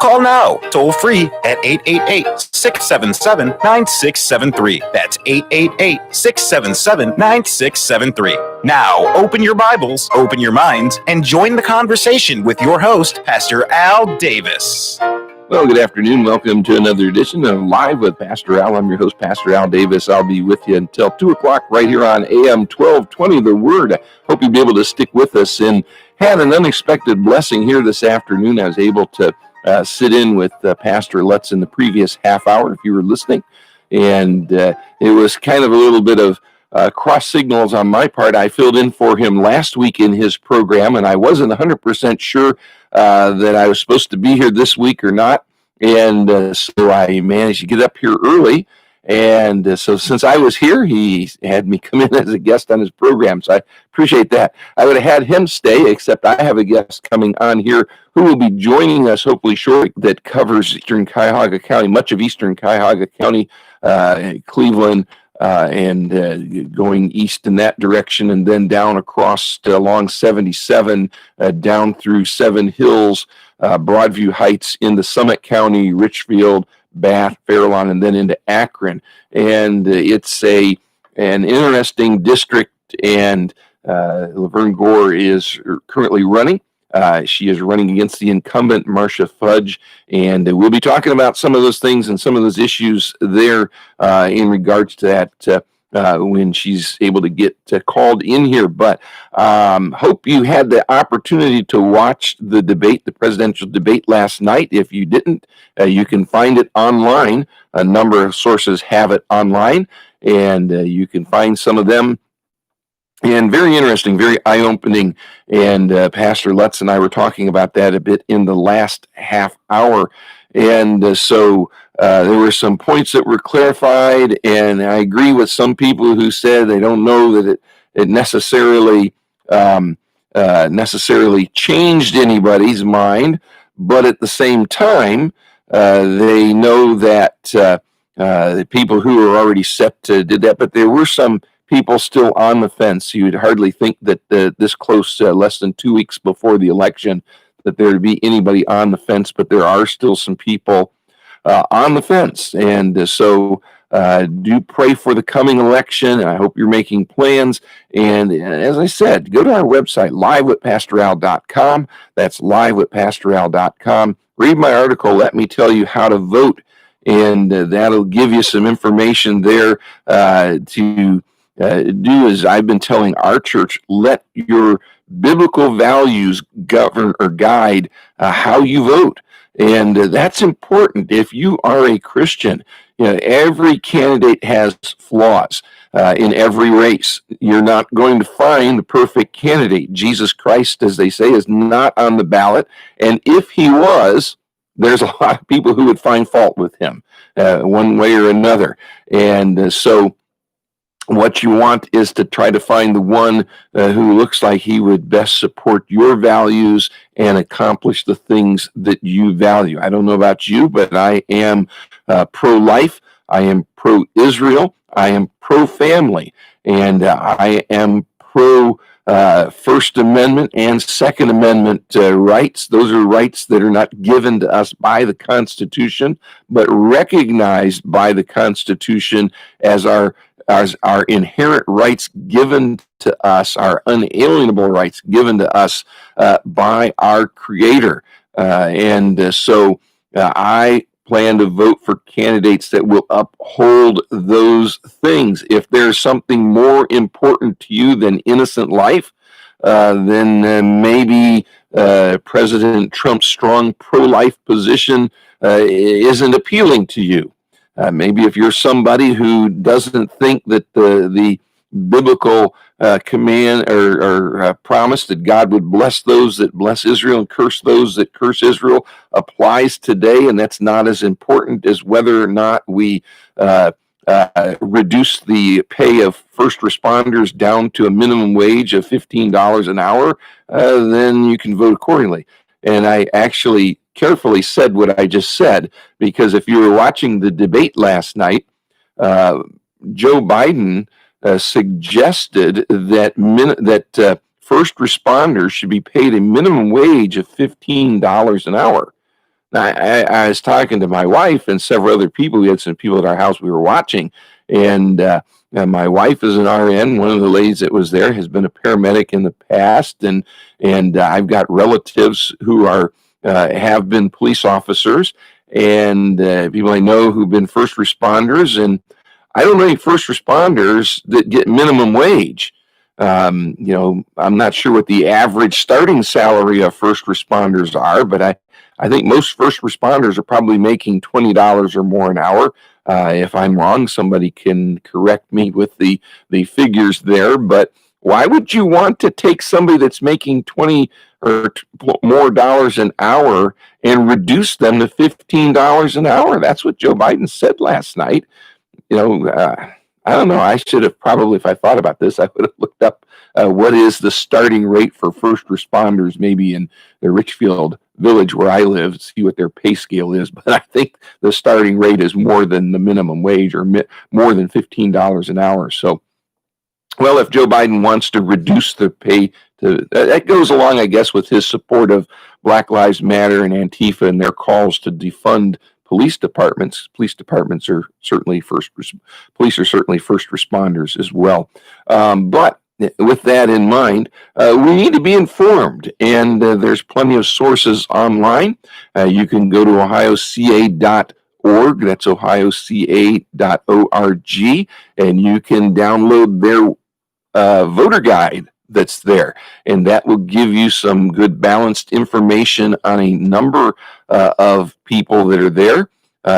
Call now, toll free at 888-677-9673. That's 888-677-9673. Now, open your Bibles, open your minds, and join the conversation with your host, Pastor Al Davis. Well, good afternoon. Welcome to another edition of Live with Pastor Al. I'm your host, Pastor Al Davis. I'll be with you until 2 o'clock right here on AM 1220, The Word. I hope you'll be able to stick with us, and had an unexpected blessing here this afternoon. I was able to sit in with Pastor Lutz in the previous half hour, if you were listening, and it was kind of a little bit of cross signals on my part. I filled in for him last week in his program, and I wasn't 100% sure that I was supposed to be here this week or not, and so I managed to get up here early, and so since I was here, he had me come in as a guest on his program, so I appreciate that. I would have had him stay, except I have a guest coming on here who will be joining us hopefully shortly that covers Eastern Cuyahoga County, much of Eastern Cuyahoga County, Cleveland, and going east in that direction, and then down across along 77, down through Seven Hills, Broadview Heights into Summit County, Richfield, Bath, Fairlawn, and then into Akron. And it's an interesting district, and Laverne Gore is currently running. She is running against the incumbent, Marcia Fudge, and we'll be talking about some of those things and some of those issues there in regards to that when she's able to get called in here. But hope you had the opportunity to watch the debate, the presidential debate last night. If you didn't, you can find it online. A number of sources have it online, and you can find some of them. And very interesting, very eye-opening, and Pastor Lutz and I were talking about that a bit in the last half hour, and so there were some points that were clarified, and I agree with some people who said they don't know that it necessarily changed anybody's mind, but at the same time, they know that the people who are already set did that, but there were some people still on the fence. You'd hardly think that this close, less than 2 weeks before the election, that there would be anybody on the fence, but there are still some people on the fence. And so do pray for the coming election. I hope you're making plans. And as I said, go to our website, livewithpastoral.com. That's livewithpastoral.com. Read my article, Let Me Tell You How to Vote. And that'll give you some information there to do as I've been telling our church, let your biblical values govern or guide how you vote. And that's important. If you are a Christian, every candidate has flaws in every race. You're not going to find the perfect candidate. Jesus Christ, as they say, is not on the ballot. And if he was, there's a lot of people who would find fault with him one way or another. And so what you want is to try to find the one who looks like he would best support your values and accomplish the things that you value. I don't know about you, but I am pro-life. I am pro-Israel. I am pro-family. And I am pro-First Amendment and Second Amendment rights. Those are rights that are not given to us by the Constitution, but recognized by the Constitution as our inherent rights given to us, our unalienable rights given to us by our Creator. So I plan to vote for candidates that will uphold those things. If there's something more important to you than innocent life, then maybe President Trump's strong pro-life position isn't appealing to you. Maybe if you're somebody who doesn't think that the biblical command or promise that God would bless those that bless Israel and curse those that curse Israel applies today, and that's not as important as whether or not we reduce the pay of first responders down to a minimum wage of $15 an hour, then you can vote accordingly. And I actually carefully said what I just said, because if you were watching the debate last night, Joe Biden suggested that first responders should be paid a minimum wage of $15 an hour. I was talking to my wife and several other people. We had some people at our house we were watching, and my wife is an RN. One of the ladies that was there has been a paramedic in the past, and I've got relatives who are have been police officers, and people I know who've been first responders. And I don't know any first responders that get minimum wage. I'm not sure what the average starting salary of first responders are, but I think most first responders are probably making $20 or more an hour. If I'm wrong, somebody can correct me with the figures there. But why would you want to take somebody that's making 20 or more dollars an hour and reduce them to $15 an hour? That's what Joe Biden said last night. I don't know. I should have probably, if I thought about this, I would have looked up what is the starting rate for first responders, maybe in the Richfield village where I live, see what their pay scale is. But I think the starting rate is more than the minimum wage, or more than $15 an hour. So, well, if Joe Biden wants to reduce the pay, that goes along, I guess, with his support of Black Lives Matter and Antifa and their calls to defund police departments. Police are certainly first responders as well. But with that in mind, we need to be informed, and there's plenty of sources online. You can go to ohioca.org. That's ohioca.org, and you can download their voter guide that's there, and that will give you some good balanced information on a number of people that are there.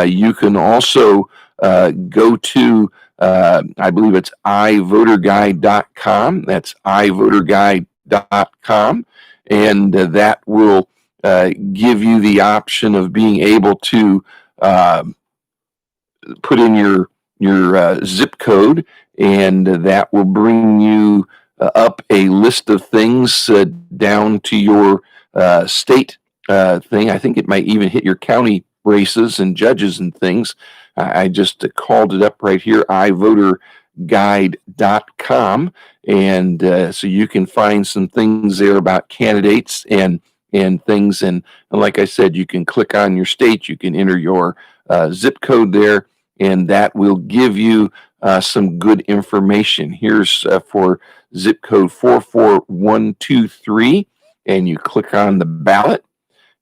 You can also go to I believe it's ivoterguide.com. That's ivoterguide.com, and that will give you the option of being able to put in your zip code, and that will bring you up a list of things down to your state thing. I think it might even hit your county races and judges and things. I just called it up right here, ivoterguide.com, and so you can find some things there about candidates and things. And like I said, you can click on your state, you can enter your zip code there, and that will give you some good information. Here's for zip code 44123, and you click on the ballot,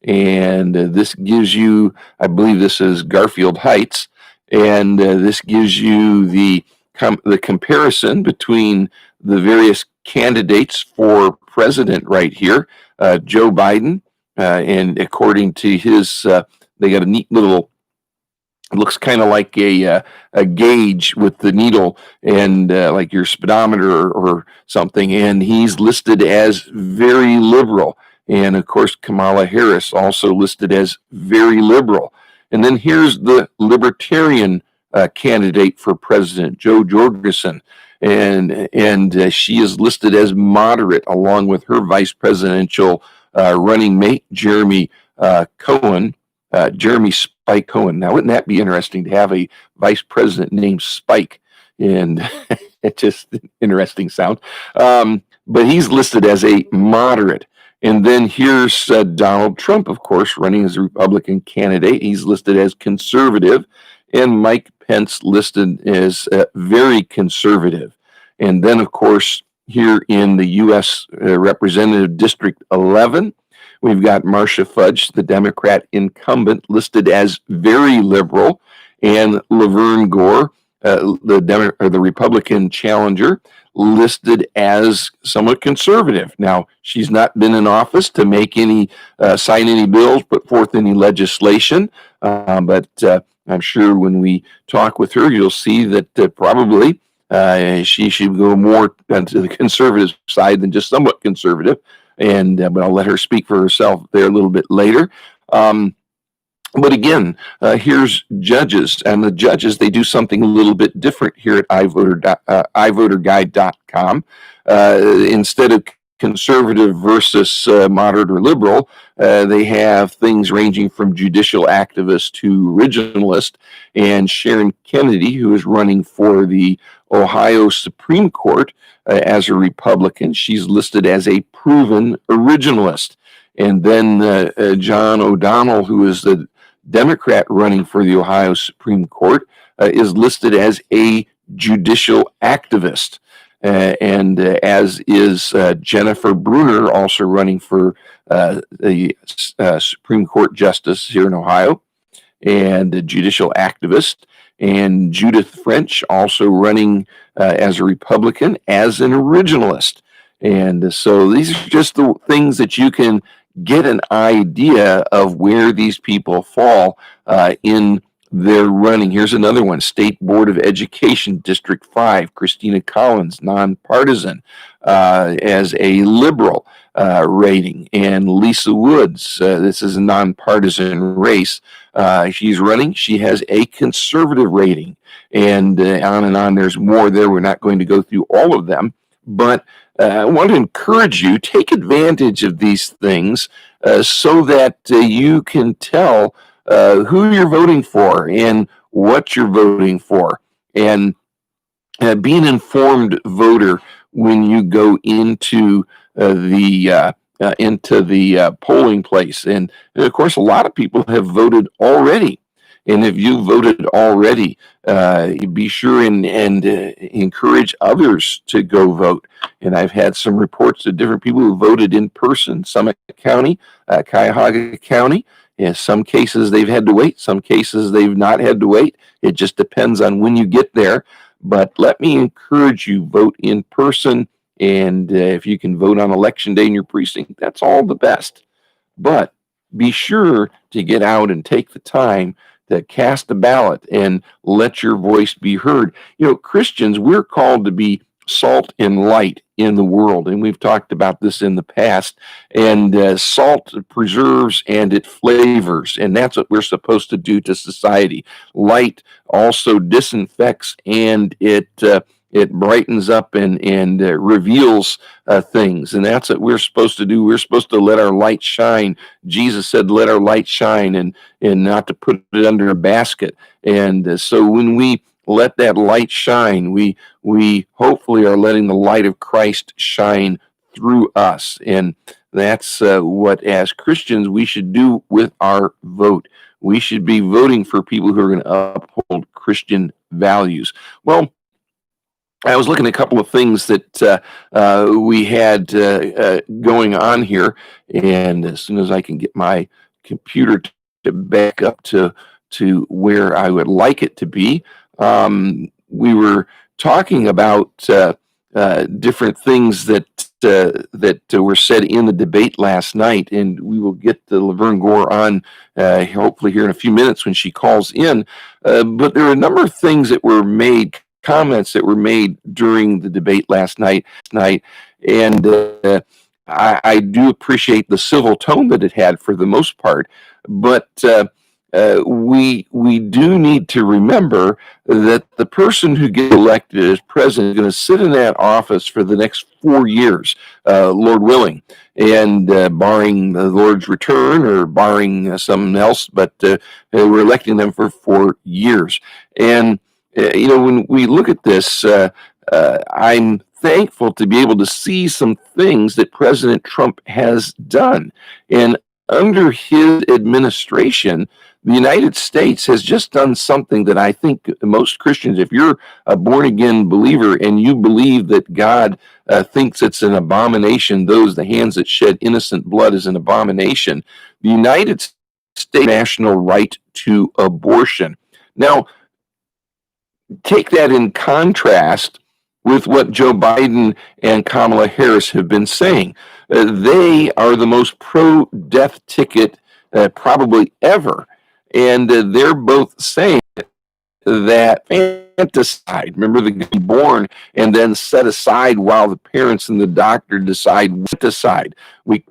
and this gives you, I believe this is Garfield Heights, and this gives you the comparison between the various candidates for president right here. Joe Biden, and according to his, they got a neat little, it looks kind of like a gauge with the needle, and like your speedometer or something, and he's listed as very liberal. And of course, Kamala Harris also listed as very liberal. And then here's the libertarian candidate for president, Jo Jorgensen, and she is listed as moderate, along with her vice presidential running mate, Jeremy Cohen. Jeremy Spike Cohen. Now, wouldn't that be interesting to have a vice president named Spike? And it's just an interesting sound. But he's listed as a moderate. And then here's Donald Trump, of course, running as a Republican candidate. He's listed as conservative. And Mike Pence listed as very conservative. And then, of course, here in the U.S. Representative District 11, we've got Marcia Fudge, the Democrat incumbent, listed as very liberal, and Laverne Gore, the Republican challenger, listed as somewhat conservative. Now, she's not been in office to make any, sign any bills, put forth any legislation, but I'm sure when we talk with her, you'll see that probably she should go more to the conservative side than just somewhat conservative. And but I'll let her speak for herself there a little bit later. But again, here's judges, and the judges, they do something a little bit different here at iVoterGuide.com. Instead of conservative versus moderate or liberal, they have things ranging from judicial activist to originalist. And Sharon Kennedy, who is running for the Ohio Supreme Court as a Republican, she's listed as a proven originalist. And then John O'Donnell, who is the Democrat running for the Ohio Supreme Court, is listed as a judicial activist. And as is Jennifer Brunner, also running for the Supreme Court Justice here in Ohio, and a judicial activist. And Judith French, also running as a Republican, as an originalist. And so these are just the things that you can get an idea of where these people fall in their running. Here's another one: State Board of Education, District 5, Christina Collins, nonpartisan, as a liberal rating. And Lisa Woods, this is a nonpartisan race. She's running. She has a conservative rating. And on. There's more there. We're not going to go through all of them. But I want to encourage you, take advantage of these things so that you can tell who you're voting for and what you're voting for. And be an informed voter when you go into the polling place. And of course, a lot of people have voted already. And if you voted already, be sure and encourage others to go vote. And I've had some reports of different people who voted in person: Summit County, Cuyahoga County. In some cases, they've had to wait. Some cases, they've not had to wait. It just depends on when you get there. But let me encourage you, vote in person. And if you can vote on election day in your precinct, that's all the best. But be sure to get out and take the time to cast a ballot and let your voice be heard. Christians, we're called to be salt and light in the world, and we've talked about this in the past. And salt preserves and it flavors, and that's what we're supposed to do to society. Light also disinfects, and it brightens up and reveals things, and that's what we're supposed to do. We're supposed to let our light shine. Jesus said, "Let our light shine," and not to put it under a basket. And so when we let that light shine, we hopefully are letting the light of Christ shine through us. And that's what, as Christians, we should do with our vote. We should be voting for people who are going to uphold Christian values. Well, I was looking at a couple of things that we had going on here, and as soon as I can get my computer to back up to where I would like it to be, we were talking about different things that were said in the debate last night, and we will get to Laverne Gore on hopefully here in a few minutes when she calls in. But there are a number of things that were made, comments that were made during the debate last night, and I do appreciate the civil tone that it had for the most part, but we do need to remember that the person who gets elected as president is going to sit in that office for the next 4 years, Lord willing, and barring the Lord's return or barring something else, but we're electing them for 4 years. And when we look at this, I'm thankful to be able to see some things that President Trump has done. And under his administration, the United States has just done something that I think most Christians, if you're a born-again believer and you believe that God thinks it's an abomination, the hands that shed innocent blood is an abomination, the United States national right to abortion. Now, take that in contrast with what Joe Biden and Kamala Harris have been saying. They are the most pro-death ticket probably ever. And they're both saying that infanticide, remember, the born and then set aside while the parents and the doctor decide what to decide.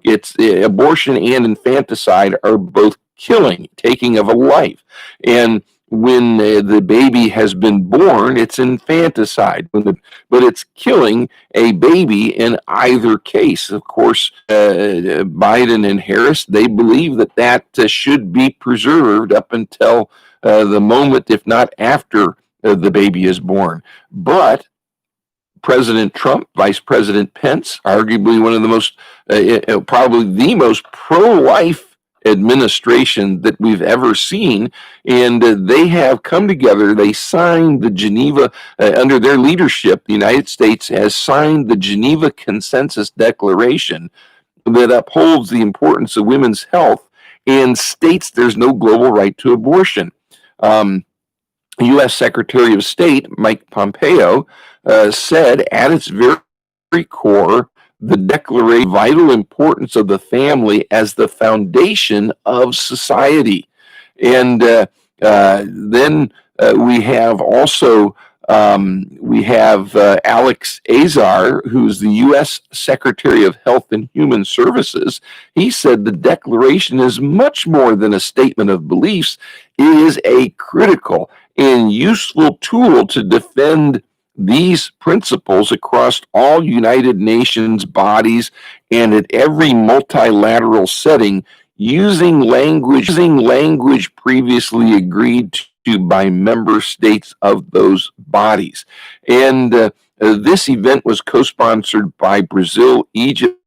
It's abortion and infanticide are both killing, taking of a life. And when the baby has been born, it's infanticide, but it's killing a baby in either case. Of course, Biden and Harris, they believe that should be preserved up until the moment, if not after the baby is born. But President Trump, Vice President Pence, arguably one of the most, probably the most pro-life administration that we've ever seen. And they have come together. They signed the Geneva, under their leadership, the United States has signed the Geneva Consensus Declaration that upholds the importance of women's health and states there's no global right to abortion. U.S. Secretary of State Mike Pompeo said at its very core, the Declaration vital importance of the family as the foundation of society. And then we have also Alex Azar, who's the U.S. Secretary of Health and Human Services. He said the Declaration is much more than a statement of beliefs. It is a critical and useful tool to defend these principles across all United Nations bodies and at every multilateral setting using language previously agreed to by member states of those bodies. And this event was co-sponsored by Brazil, Egypt,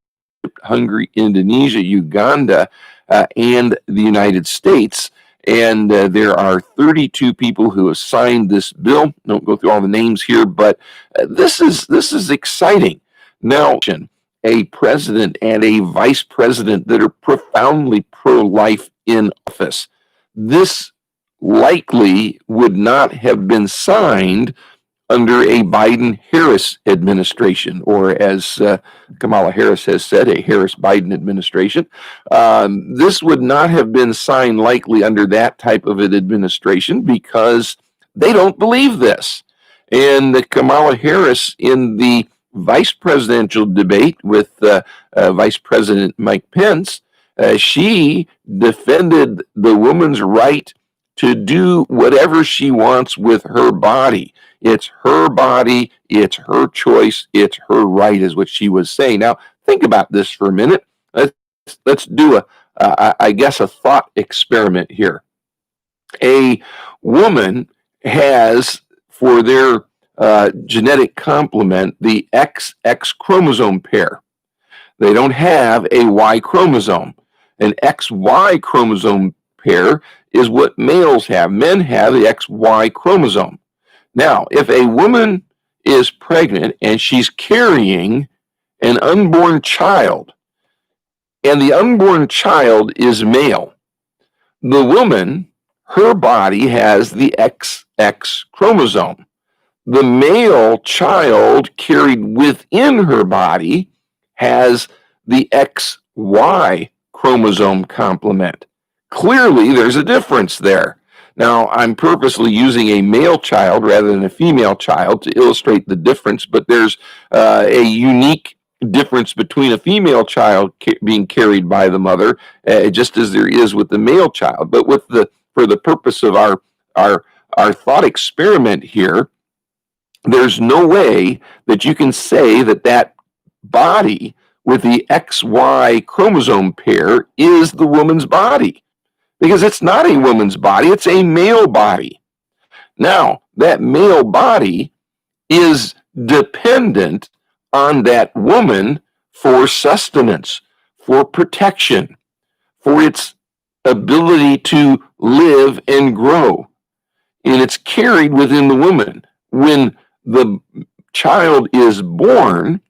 Hungary, Indonesia, Uganda, and the United States. And there are 32 people who have signed this bill. Don't go through all the names here, but this is exciting. Now, a president and a vice president that are profoundly pro-life in office. This likely would not have been signed under a Biden-Harris administration, or as Kamala Harris has said, a Harris-Biden administration. This would not have been signed likely under that type of an administration because they don't believe this. And Kamala Harris, in the vice presidential debate with Vice President Mike Pence, she defended the woman's right to do whatever she wants with her body. It's her body, it's her choice, it's her right, is what she was saying. Now, think about this for a minute. Let's do a thought experiment here. A woman has, for their genetic complement, the XX chromosome pair. They don't have a Y chromosome. An XY chromosome pair is what males have. Men have the XY chromosome. Now, if a woman is pregnant and she's carrying an unborn child, and the unborn child is male, the woman, her body has the XX chromosome. The male child carried within her body has the XY chromosome complement. Clearly, there's a difference there. Now, I'm purposely using a male child rather than a female child to illustrate the difference, but there's a unique difference between a female child being carried by the mother, just as there is with the male child. But for the purpose of our thought experiment here, there's no way that you can say that body with the XY chromosome pair is the woman's body, because it's not a woman's body, it's a male body. Now, that male body is dependent on that woman for sustenance, for protection, for its ability to live and grow. And it's carried within the woman. When the child is born,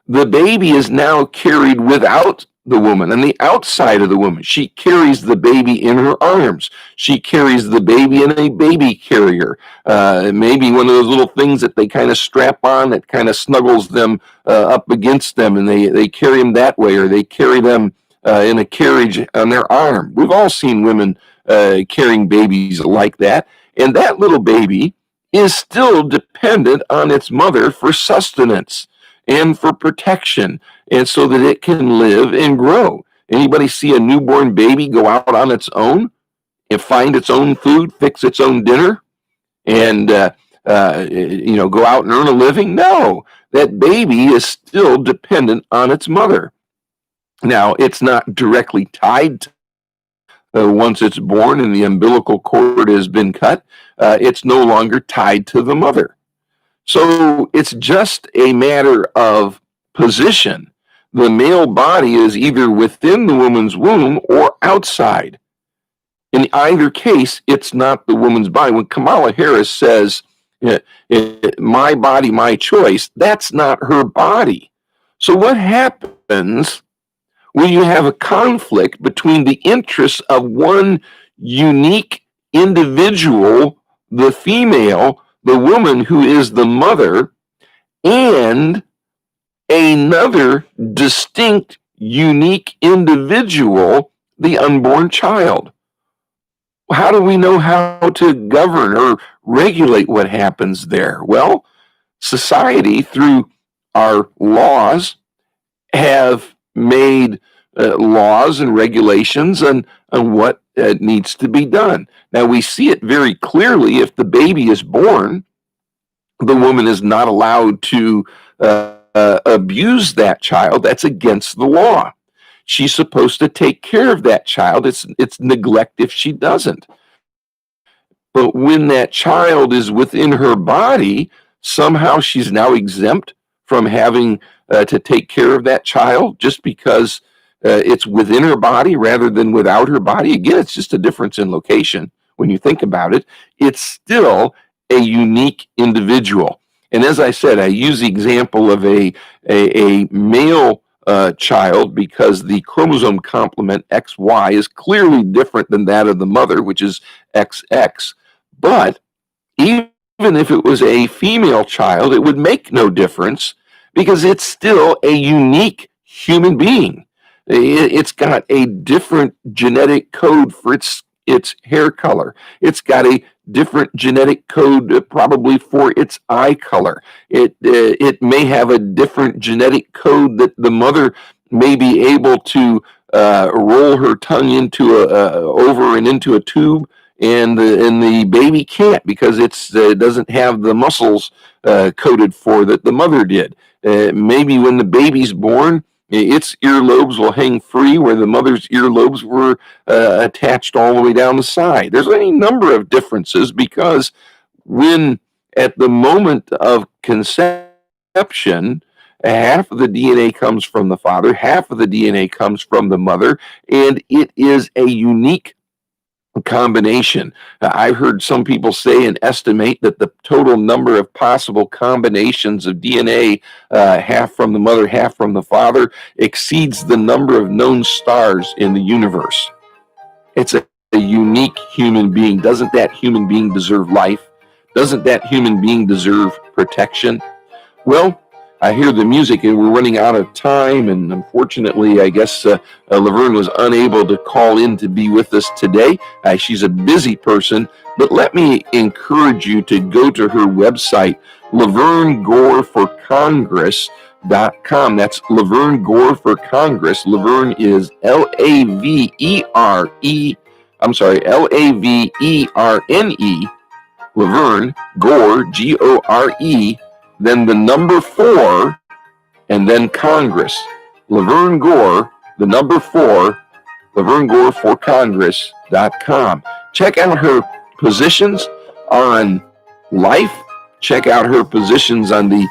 the baby is now carried without the woman, on the outside of the woman. She carries the baby in her arms. She carries the baby in a baby carrier. Maybe one of those little things that they kind of strap on that kind of snuggles them up against them, and they carry them that way, or they carry them in a carriage on their arm. We've all seen women carrying babies like that, and that little baby is still dependent on its mother for sustenance and for protection, and so that it can live and grow. Anybody see a newborn baby go out on its own and find its own food, fix its own dinner, and go out and earn a living? No, that baby is still dependent on its mother. Now, it's not directly tied to once it's born and the umbilical cord has been cut, it's no longer tied to the mother. So it's just a matter of position. The male body is either within the woman's womb or outside. In either case, it's not the woman's body. When Kamala Harris says, my body, my choice, that's not her body. So what happens when you have a conflict between the interests of one unique individual, the female, the woman who is the mother, and another distinct, unique individual, the unborn child? How do we know how to govern or regulate what happens there? Well, society, through our laws, have made laws and regulations on what needs to be done. Now, we see it very clearly. If the baby is born, the woman is not allowed to abuse that child. That's against the law. She's supposed to take care of that child. It's neglect if she doesn't. But when that child is within her body, somehow she's now exempt from having to take care of that child just because it's within her body rather than without her body. Again, it's just a difference in location when you think about it. It's still a unique individual. And as I said, I use the example of a male child because the chromosome complement XY is clearly different than that of the mother, which is XX. But even if it was a female child, it would make no difference because it's still a unique human being. It's got a different genetic code for its hair color. It's got a different genetic code probably for its eye color. It may have a different genetic code that the mother may be able to roll her tongue into over and into a tube, and the baby can't because it doesn't have the muscles coded for that the mother did. Maybe when the baby's born, its earlobes will hang free where the mother's earlobes were attached all the way down the side. There's any number of differences because when at the moment of conception, half of the DNA comes from the father, half of the DNA comes from the mother, and it is a unique combination. I've heard some people say and estimate that the total number of possible combinations of DNA, half from the mother, half from the father, exceeds the number of known stars in the universe. It's a unique human being. Doesn't that human being deserve life? Doesn't that human being deserve protection? Well, I hear the music and we're running out of time, and unfortunately, I guess Laverne was unable to call in to be with us today. She's a busy person, but let me encourage you to go to her website, Laverne Gore for Congress.com. That's Laverne Gore for Congress. Laverne is Laverne, Laverne Gore, Gore, then the number 4, and then Congress. Laverne Gore, the number 4, Laverne Gore for Congress.com. Check out her positions on life. Check out her positions on the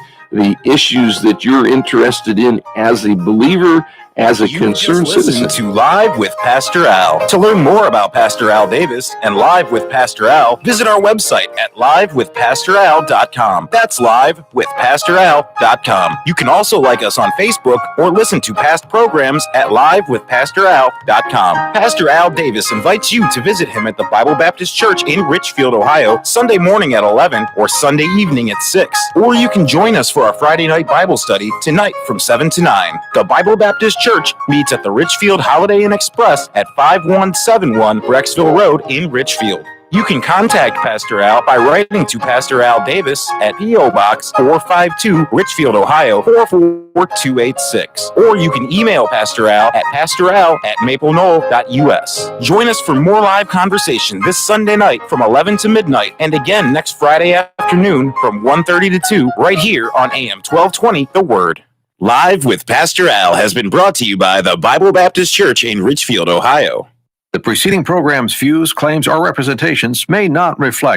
issues that you're interested in as a believer, as a concerned citizen. Listen to Live with Pastor Al. To learn more about Pastor Al Davis and Live with Pastor Al, visit our website at livewithpastoral.com. That's livewithpastoral.com. You can also like us on Facebook or listen to past programs at livewithpastoral.com. Pastor Al Davis invites you to visit him at the Bible Baptist Church in Richfield, Ohio, Sunday morning at 11 or Sunday evening at 6. Or you can join us for our Friday night Bible study tonight from 7 to 9. The Bible Baptist Church meets at the Richfield Holiday Inn Express at 5171 Rexville Road in Richfield. You can contact Pastor Al by writing to Pastor Al Davis at P.O. Box 452, Richfield, Ohio 44286. Or you can email Pastor Al at pastoral@mapleknoll.us. Join us for more live conversation this Sunday night from 11 to midnight, and again next Friday afternoon from 1:30 to 2 right here on AM 1220 The Word. Live with Pastor Al has been brought to you by the Bible Baptist Church in Richfield, Ohio. The preceding program's views, claims, or representations may not reflect